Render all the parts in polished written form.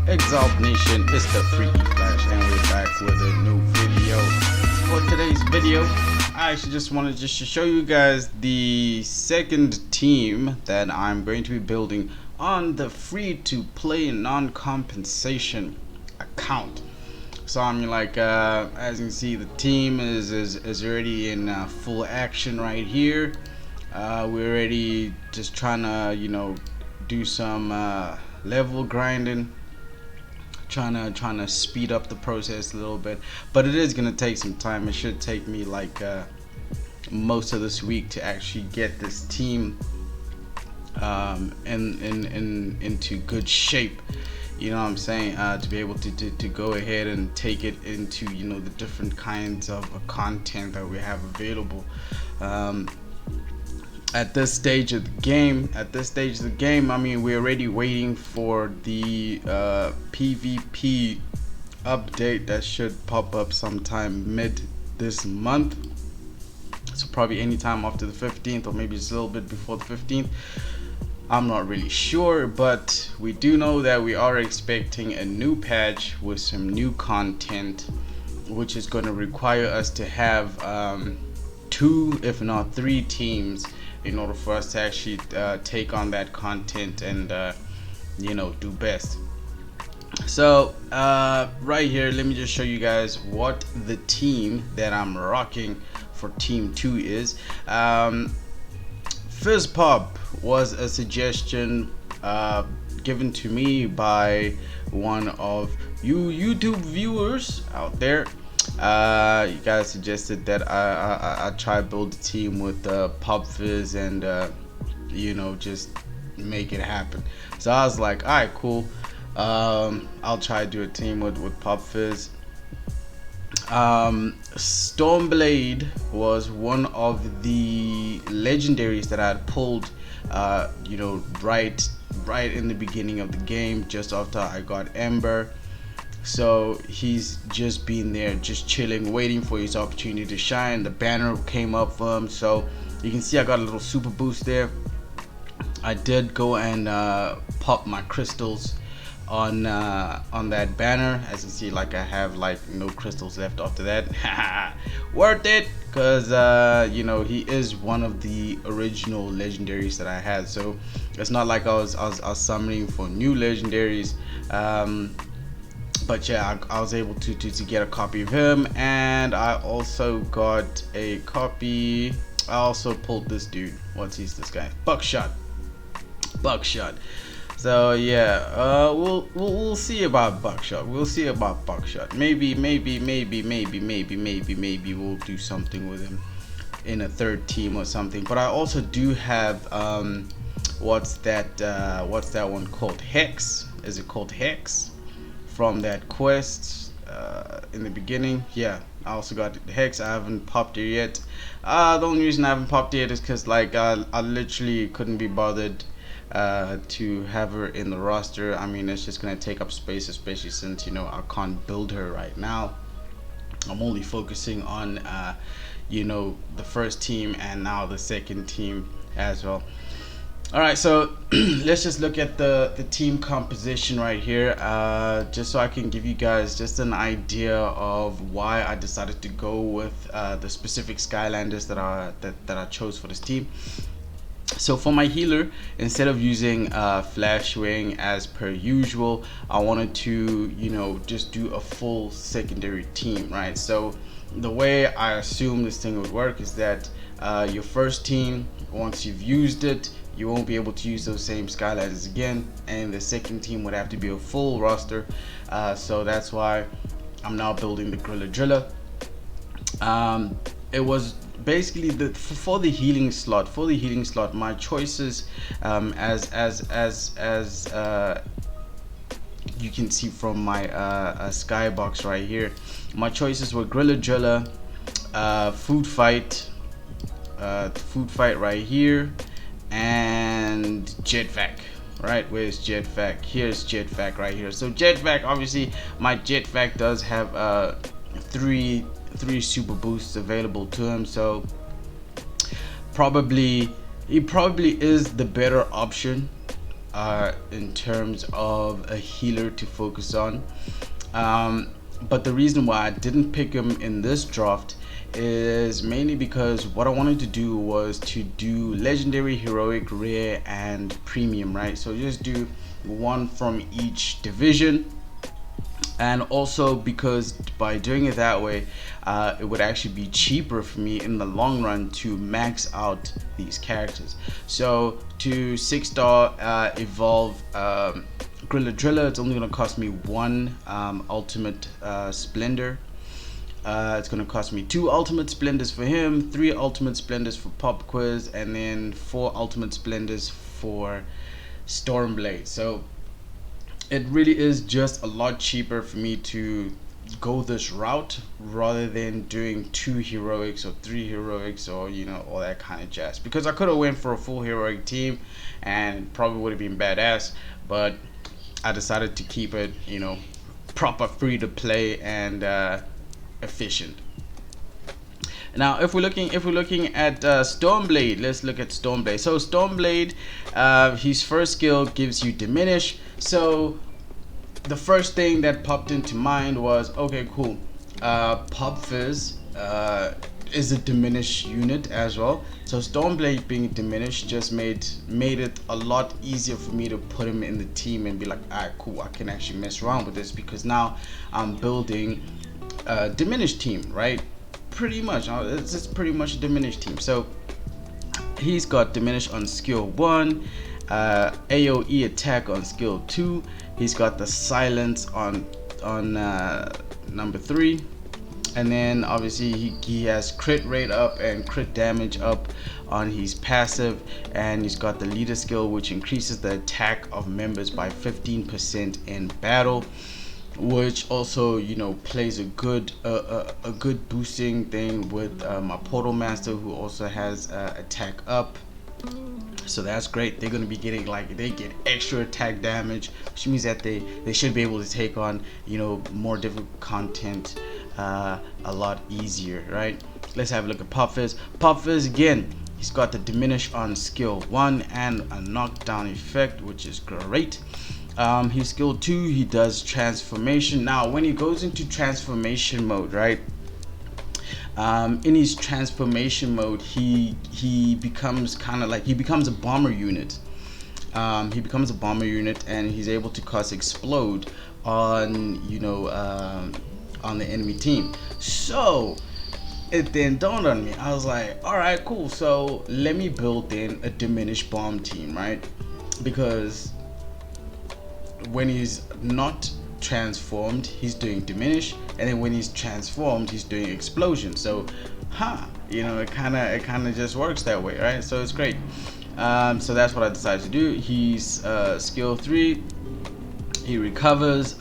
Exalt Nation, it's the Freaky Flash, and we're back with a new video. For today's video, I actually just wanted to show you guys the second team that I'm going to be building on the free-to-play non-compensation account. So I'm like, as you can see, the team is already in full action right here. We're already just trying to, do some level grinding. Trying to speed up the process a little bit, but it is gonna take some time. It should take me like most of this week to actually get this team into good shape. You know what I'm saying? To be able to go ahead and take it into the different kinds of content that we have available. At this stage of the game, I mean, we're already waiting for the PvP update that should pop up sometime mid this month. So probably anytime after the 15th, or maybe just a little bit before the 15th. I'm not really sure, but we do know that we are expecting a new patch with some new content, which is going to require us to have 2, if not 3 teams in order for us to actually take on that content and do best. So right here, let me just show you guys what the team that I'm rocking for team 2 is. Fizz Pop was a suggestion given to me by one of you YouTube viewers out there. You guys suggested that I try build a team with Pop Fizz and just make it happen. So I was like, alright, cool. I'll try to do a team with Pop Fizz. Stormblade was one of the legendaries that I had pulled right in the beginning of the game, just after I got Ember. So he's just been there, just chilling, waiting for his opportunity to shine. The banner came up for him, so you can see I got a little super boost there. I did go and pop my crystals on that banner. As you see, like, I have like no crystals left after that. Worth it, because he is one of the original legendaries that I had. So it's not like I was summoning for new legendaries. But yeah, I was able to get a copy of him, and I also got a copy. I also pulled this dude. This guy? Buckshot. So yeah, we'll see about Buckshot. Maybe we'll do something with him in a third team or something. But I also do have what's that one called? Hex. Is it called Hex? From that quest in the beginning. Yeah, I also got the Hex. I haven't popped it yet. The only reason I haven't popped it is because I literally couldn't be bothered to have her in the roster. I mean, it's just gonna take up space, especially since I can't build her right now. I'm only focusing on the first team and now the second team as well. Alright, so let's just look at the team composition right here, just so I can give you guys just an idea of why I decided to go with the specific Skylanders that I chose for this team. So for my healer, instead of using Flashwing as per usual, I wanted to just do a full secondary team, right? So the way I assume this thing would work is that your first team, once you've used it, you won't be able to use those same Skylanders again, and the second team would have to be a full roster. So that's why I'm now building the Gorilla Driller. It was basically for the healing slot. My choices, as you can see from my skybox right here, my choices were Gorilla Driller, Food Fight right here, and Jetpack. Right, where's Jetpack? Here's Jetpack right here. So Jetpack, obviously my Jetpack does have three super boosts available to him, so he probably is the better option in terms of a healer to focus on. But the reason why I didn't pick him in this draft is mainly because what I wanted to do was to do legendary, heroic, rare, and premium, right? So just do one from each division. And also because by doing it that way, it would actually be cheaper for me in the long run to max out these characters. So to 6-star evolve Grilla Driller, it's only going to cost me one ultimate splendor. It's going to cost me 2 ultimate splendors for him, 3 ultimate splendors for Pop Quiz, and then 4 ultimate splendors for Stormblade. So it really is just a lot cheaper for me to go this route rather than doing 2 heroics or 3 heroics or all that kind of jazz, because I could have went for a full heroic team and probably would have been badass, but I decided to keep it proper, free to play, and efficient. Now if we're looking at Stormblade, let's look at Stormblade. So Stormblade, his first skill gives you diminish. So the first thing that popped into mind was, okay, cool, Pop Fizz is a diminished unit as well. So Stormblade being diminished just made it a lot easier for me to put him in the team and be like, alright, cool, I can actually mess around with this, because now I'm building a diminished team, right? Pretty much, it's pretty much a diminished team. So he's got diminish on skill 1, AoE attack on skill 2. He's got the silence on number 3, and then obviously he has crit rate up and crit damage up on his passive, and he's got the leader skill, which increases the attack of members by 15% in battle, which also plays a good boosting thing with my Portal Master, who also has attack up. So that's great. They're going to be getting, they get extra attack damage, which means that they should be able to take on more difficult content a lot easier, right? Let's have a look at Pop Fizz. Pop Fizz, again, he's got the diminish on skill 1 and a knockdown effect, which is great. His skill 2, he does transformation. Now when he goes into transformation mode, right, in his transformation mode, he becomes he becomes a bomber unit. He becomes a bomber unit, and he's able to cast explode on on the enemy team. So it then dawned on me, I was like, all right, cool, so let me build in a diminished bomb team, right? Because when he's not transformed, he's doing diminish, and then when he's transformed, he's doing explosion. So it kind of just works that way, right? So it's great. So that's what I decided to do. He's skill 3, he recovers,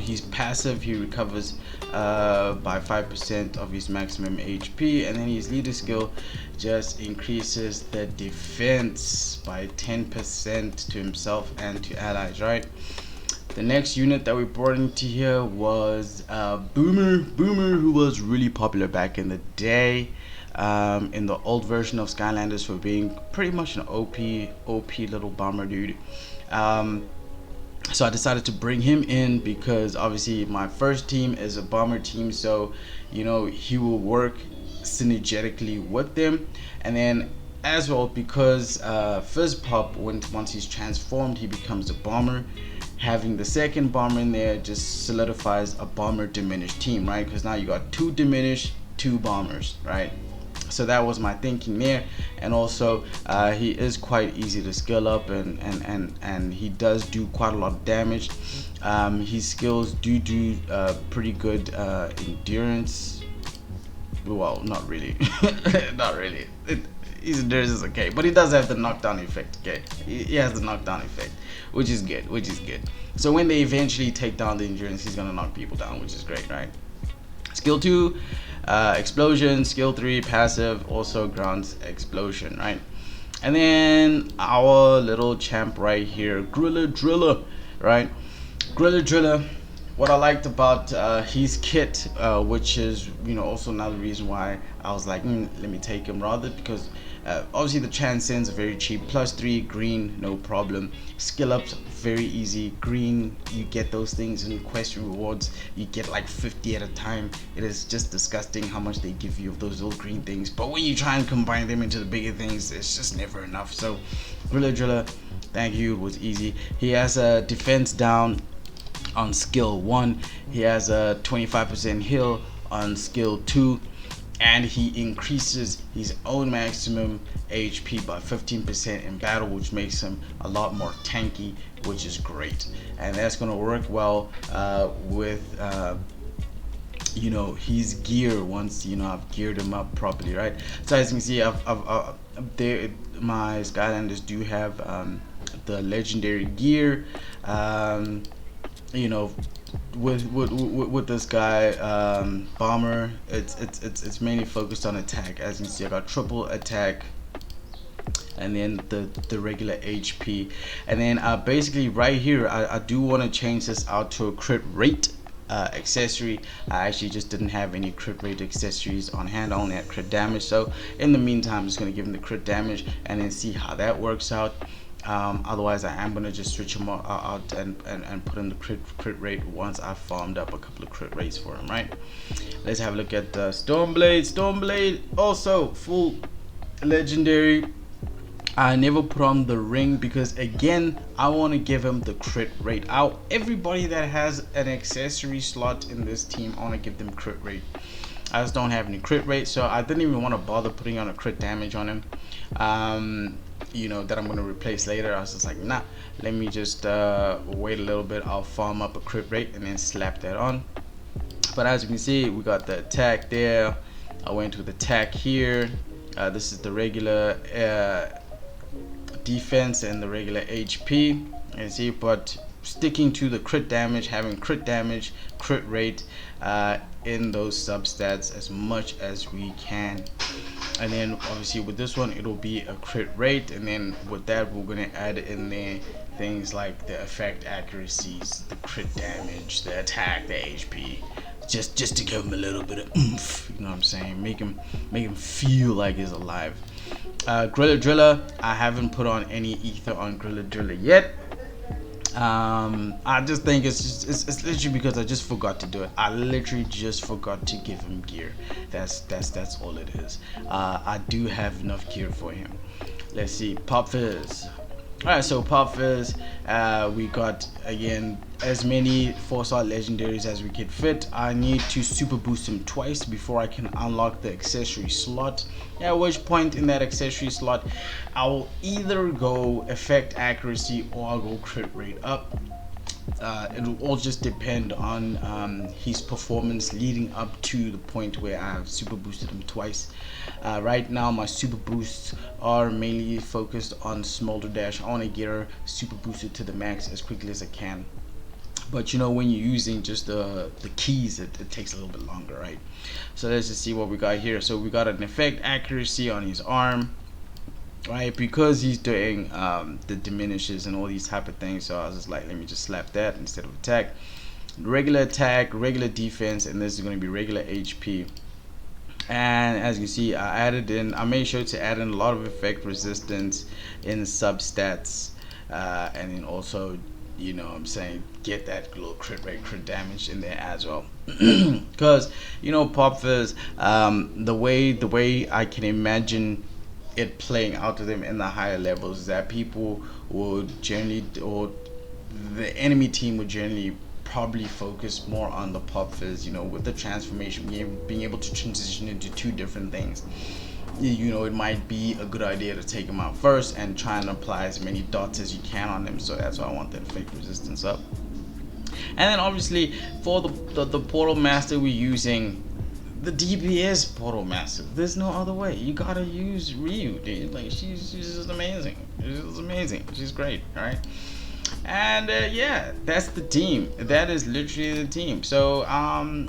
he's passive, he recovers by 5% of his maximum HP, and then his leader skill just increases the defense by 10% to himself and to allies, right? The next unit that we brought into here was Boomer, who was really popular back in the day, in the old version of Skylanders, for being pretty much an OP little bomber dude. So I decided to bring him in because obviously my first team is a bomber team, so he will work synergetically with them. And then as well, because Fizz Pop, once he's transformed, he becomes a bomber. Having the second bomber in there just solidifies a bomber diminished team, right? Because now you got 2 diminished, 2 bombers, right? So that was my thinking there. And also he is quite easy to skill up, and he does do quite a lot of damage. His skills do pretty good endurance. Well, not really. Not really. His endurance is okay, but he does have the knockdown effect. Okay, he has the knockdown effect, which is good. So when they eventually take down the endurance, he's gonna knock people down, which is great, right? Skill 2, explosion. Skill 3, passive, also grants explosion, right? And then our little champ right here, Grilla Driller, right? Grilla Driller, what I liked about his kit, which is also another reason why I was like, let me take him, rather, because Obviously the transcends are very cheap, +3 green, no problem. Skill ups very easy. Green, you get those things in quest rewards, you get like 50 at a time. It is just disgusting how much they give you of those little green things, but when you try and combine them into the bigger things, it's just never enough. So Gorilla Driller, thank you, it was easy. He has a defense down on skill 1, he has a 25% heal on skill 2, and he increases his own maximum HP by 15% in battle, which makes him a lot more tanky, which is great. And that's going to work well with you know, his gear once, you know, I've geared him up properly, right? So as you can see, my Skylanders do have the legendary gear. You know, with this guy, Bomber, it's mainly focused on attack. As you can see, I got triple attack, and then the regular HP, and then basically right here, I do want to change this out to a crit rate accessory. I actually just didn't have any crit rate accessories on hand. I only had crit damage, so in the meantime I'm just going to give him the crit damage and then see how that works out. Otherwise I am going to just switch him out and put in the crit rate once I've farmed up a couple of crit rates for him, right? Let's have a look at Stormblade also full legendary. I never put on the ring because again I want to give him the crit rate out. Everybody that has an accessory slot in this team, I want to give them crit rate. I just don't have any crit rate, so I didn't even want to bother putting on a crit damage on him, you know, that I'm going to replace later. I was just like, nah, let me just wait a little bit, I'll farm up a crit rate and then slap that on. But as you can see, we got the attack there. I went with attack here. This is the regular defense and the regular HP, and see, but sticking to the crit damage, having crit damage, crit rate in those substats as much as we can. And then obviously with this one it'll be a crit rate, and then with that we're going to add in there things like the effect accuracies, the crit damage, the attack, the HP, just to give him a little bit of oomph, you know what I'm saying, make him feel like he's alive. Gorilla Driller, I haven't put on any ether on Gorilla Driller yet. I just think it's literally because I just forgot to do it. I literally just forgot to give him gear. That's all it is. I do have enough gear for him. Let's see, Pop Fizz. Alright, so Pop Fizz, we got again as many 4-star legendaries as we could fit. I need to super boost him twice before I can unlock the accessory slot, at which point in that accessory slot I will either go effect accuracy or I'll go crit rate up. It'll all just depend on his performance leading up to the point where I've super boosted him twice. Right now my super boosts are mainly focused on Smolder Dash. I want to get her super boosted to the max as quickly as I can, but you know, when you're using just the keys, it takes a little bit longer, right? So let's just see what we got here. So we got an effect accuracy on his arm, right, because he's doing the diminishes and all these type of things. So I was just like, let me just slap that instead of attack. Regular attack, regular defense, and this is going to be regular HP. And as you can see, I made sure to add in a lot of effect resistance in substats, and then also, you know what I'm saying, get that little crit rate, crit damage in there as well. Because you know, Pop Fizz, the way I can imagine it playing out to them in the higher levels is that people would generally, or the enemy team would generally probably focus more on the Pop Fizz, you know, with the transformation, being able to transition into two different things. You know, it might be a good idea to take them out first and try and apply as many dots as you can on them. So that's why I want the effect resistance up. And then obviously for the Portal Master, we're using the DPS Portal Master. There's no other way. You gotta use Ryu, dude. Like, she's just amazing. She's amazing. She's great, alright? And yeah, that's the team. That is literally the team. So I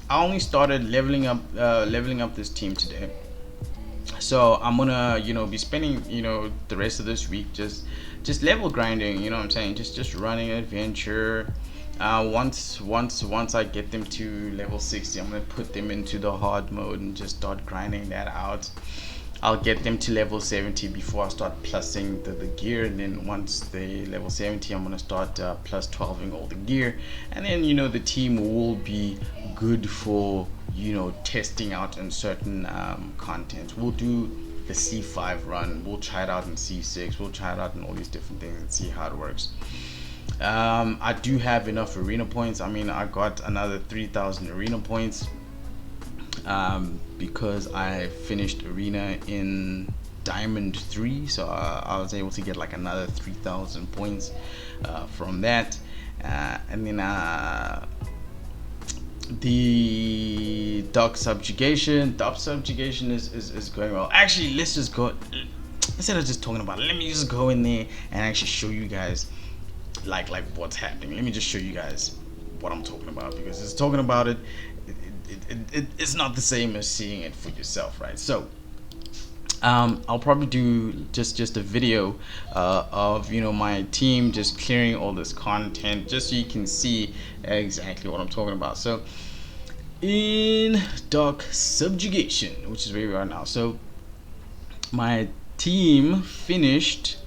only started leveling up this team today. So I'm gonna, you know, be spending, you know, the rest of this week just level grinding, you know what I'm saying, just running an adventure. Once I get them to level 60, I'm gonna put them into the hard mode and just start grinding that out. I'll get them to level 70 before I start plussing the gear, and then once they level 70, I'm gonna start plus 12ing all the gear, and then the team will be good for testing out in certain content. We'll do the C5 run, we'll try it out in C6, we'll try it out in all these different things and see how it works. I do have enough arena points. I mean, I got another 3,000 arena points because I finished arena in Diamond 3, so I was able to get like another 3,000 points from that, and then the Dark Subjugation is going well. Actually, let's just go, instead of just talking about it, let me just go in there and actually show you guys like what's happening. Let me just show you guys what I'm talking about, because it's talking about it's not the same as seeing it for yourself, right? So I'll probably do just a video of my team just clearing all this content, just so you can see exactly what I'm talking about. So in Dark Subjugation, which is where we are now, so my team finished,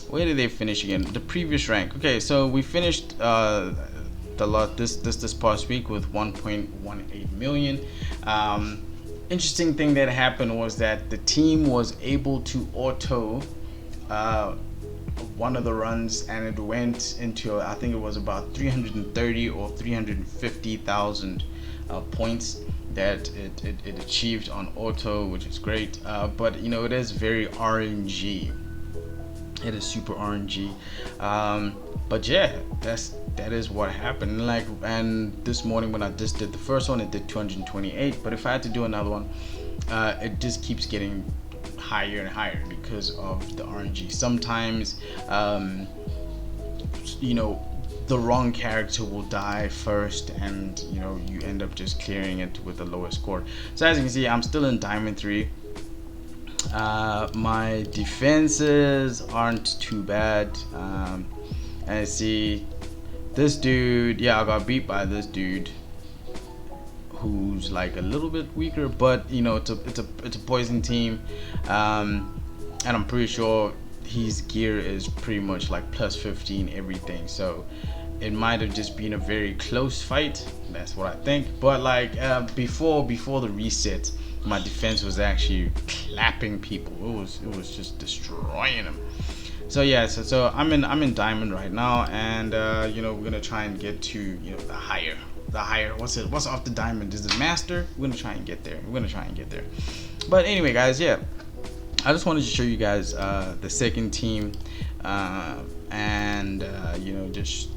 where did they finish again? The previous rank. Okay, so we finished this past week with 1.18 million. Interesting thing that happened was that the team was able to auto one of the runs, and it went into, I think it was about 330 or 350,000 points that it achieved on auto, which is great. But it is very RNG. It is super RNG. But yeah, that is what happened. And this morning when I just did the first one, it did 228. But if I had to do another one, it just keeps getting higher and higher because of the RNG. Sometimes the wrong character will die first, and you end up just clearing it with the lowest score. So as you can see, I'm still in Diamond 3. My defenses aren't too bad, and see this dude, yeah, I got beat by this dude who's like a little bit weaker, but it's a poison team, and I'm pretty sure his gear is pretty much like plus 15 everything, so it might have just been a very close fight. That's what I think. But before the reset, my defense was actually clapping people. It was just destroying them. So yeah, so I'm in Diamond right now, and we're gonna try and get to the higher. What's off the Diamond? Is it Master? We're gonna try and get there. But anyway, guys, yeah, I just wanted to show you guys the second team, and just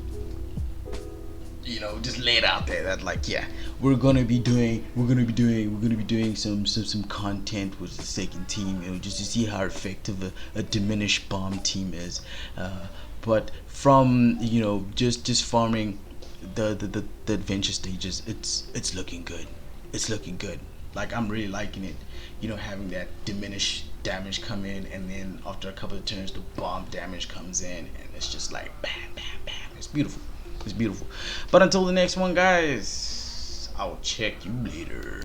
lay it out there that yeah, we're gonna be doing some content with the second team, just to see how effective a diminished bomb team is. But from just farming the adventure stages, it's looking good. Like, I'm really liking it, having that diminished damage come in, and then after a couple of turns the bomb damage comes in, and it's just like bam bam bam. It's beautiful. But until the next one, guys, I'll check you later.